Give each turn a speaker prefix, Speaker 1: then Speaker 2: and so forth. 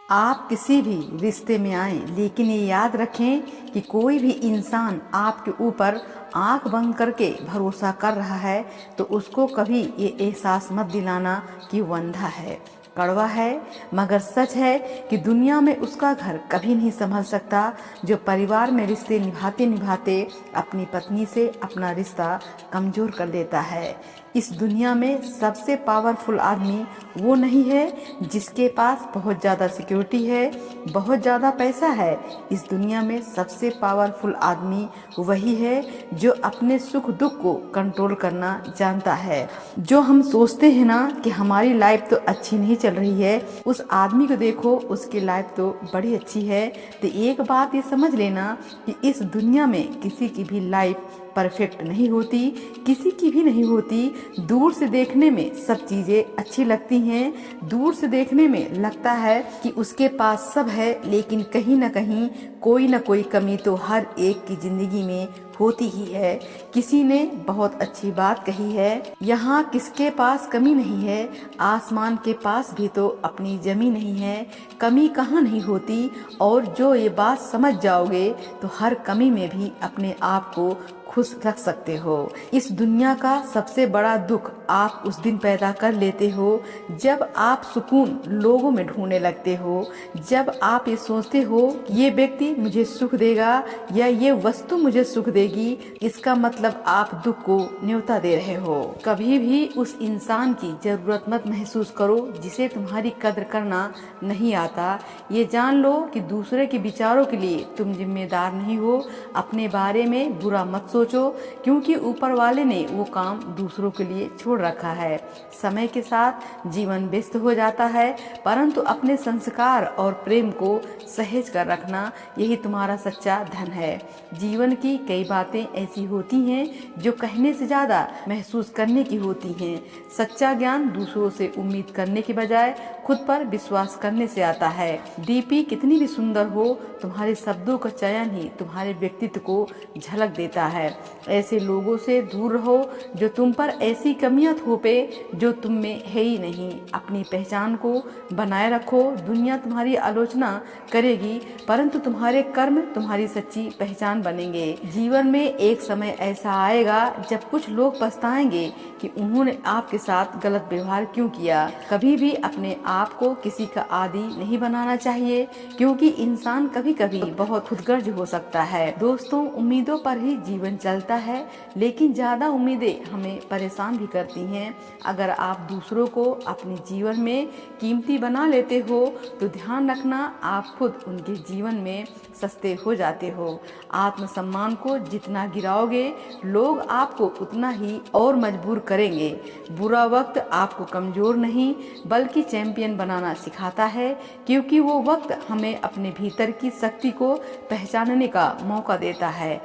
Speaker 1: आप किसी भी रिश्ते में आए, लेकिन ये याद रखें कि कोई भी इंसान आपके ऊपर आंख बंद करके भरोसा कर रहा है तो उसको कभी ये एहसास मत दिलाना कि वो अंधा है। कड़वा है मगर सच है कि दुनिया में उसका घर कभी नहीं संभल सकता जो परिवार में रिश्ते निभाते निभाते अपनी पत्नी से अपना रिश्ता कमजोर कर देता है। इस दुनिया में सबसे पावरफुल आदमी वो नहीं है जिसके पास बहुत ज़्यादा सिक्योरिटी है, बहुत ज़्यादा पैसा है। इस दुनिया में सबसे पावरफुल आदमी वही है जो अपने सुख दुख को कंट्रोल करना जानता है। जो हम सोचते हैं ना कि हमारी लाइफ तो अच्छी नहीं चल रही है, उस आदमी को देखो, उसकी लाइफ तो बड़ी अच्छी है। तो एक बात ये समझ लेना कि इस दुनिया में किसी की भी लाइफ परफेक्ट नहीं होती, किसी की भी नहीं होती। दूर से देखने में सब चीजें अच्छी लगती हैं, दूर से देखने में लगता है कि उसके पास सब है, लेकिन कहीं ना कहीं कोई ना कोई कमी तो हर एक की जिंदगी में होती ही है। किसी ने बहुत अच्छी बात कही है, यहाँ किसके पास कमी नहीं है, आसमान के पास भी तो अपनी जमीन नहीं है, कमी कहाँ नहीं होती। और जो ये बात समझ जाओगे तो हर कमी में भी अपने आप को खुश रख सकते हो। इस दुनिया का सबसे बड़ा दुख आप उस दिन पैदा कर लेते हो जब आप सुकून लोगों में ढूंढने लगते हो, जब आप ये सोचते हो कि ये व्यक्ति मुझे सुख देगा या ये वस्तु मुझे सुख देगी। इसका मतलब आप दुख को न्योता दे रहे हो। कभी भी उस इंसान की जरूरत मत महसूस करो जिसे तुम्हारी कद्र करना नहीं आता। ये जान लो कि दूसरे के विचारों के लिए तुम जिम्मेदार नहीं हो। अपने बारे में बुरा मत सोचो, क्योंकि ऊपर वाले ने वो काम दूसरों के लिए छोड़ रखा है। समय के साथ जीवन व्यस्त हो जाता है, परंतु अपने संस्कार और प्रेम को सहेज कर रखना, यही तुम्हारा सच्चा धन है। जीवन की कई बातें ऐसी होती हैं जो कहने से ज्यादा महसूस करने की होती हैं। सच्चा ज्ञान दूसरों से उम्मीद करने के बजाय खुद पर विश्वास करने से आता है। डीपी कितनी भी सुंदर हो, तुम्हारे शब्दों का चयन ही तुम्हारे व्यक्तित्व को झलक देता है। ऐसे लोगों से दूर रहो जो तुम पर ऐसी कमियां थोपे जो तुम में है ही नहीं। अपनी पहचान को बनाए रखो। दुनिया तुम्हारी आलोचना करेगी, परंतु तुम्हारे कर्म तुम्हारी सच्ची पहचान बनेंगे। जीवन में एक समय ऐसा आएगा जब कुछ लोग पछताएंगे कि उन्होंने आपके साथ गलत व्यवहार क्यों किया। कभी भी अपने आप को किसी का आदी नहीं बनाना चाहिए, क्योंकि इंसान कभी कभी बहुत खुदगर्ज हो सकता है। दोस्तों, उम्मीदों पर ही जीवन चलता है, लेकिन ज्यादा उम्मीदें हमें परेशान भी करती हैं। अगर आप दूसरों को अपने जीवन में कीमती बना लेते हो तो ध्यान रखना आप खुद उनके जीवन में सस्ते हो जाते हो। आत्मसम्मान को जितना गिराओगे, लोग आपको उतना ही और मजबूर करेंगे। बुरा वक्त आपको कमजोर नहीं बल्कि चैंपियन बनाना सिखाता है, क्योंकि वो वक्त हमें अपने भीतर की शक्ति को पहचानने का मौका देता है।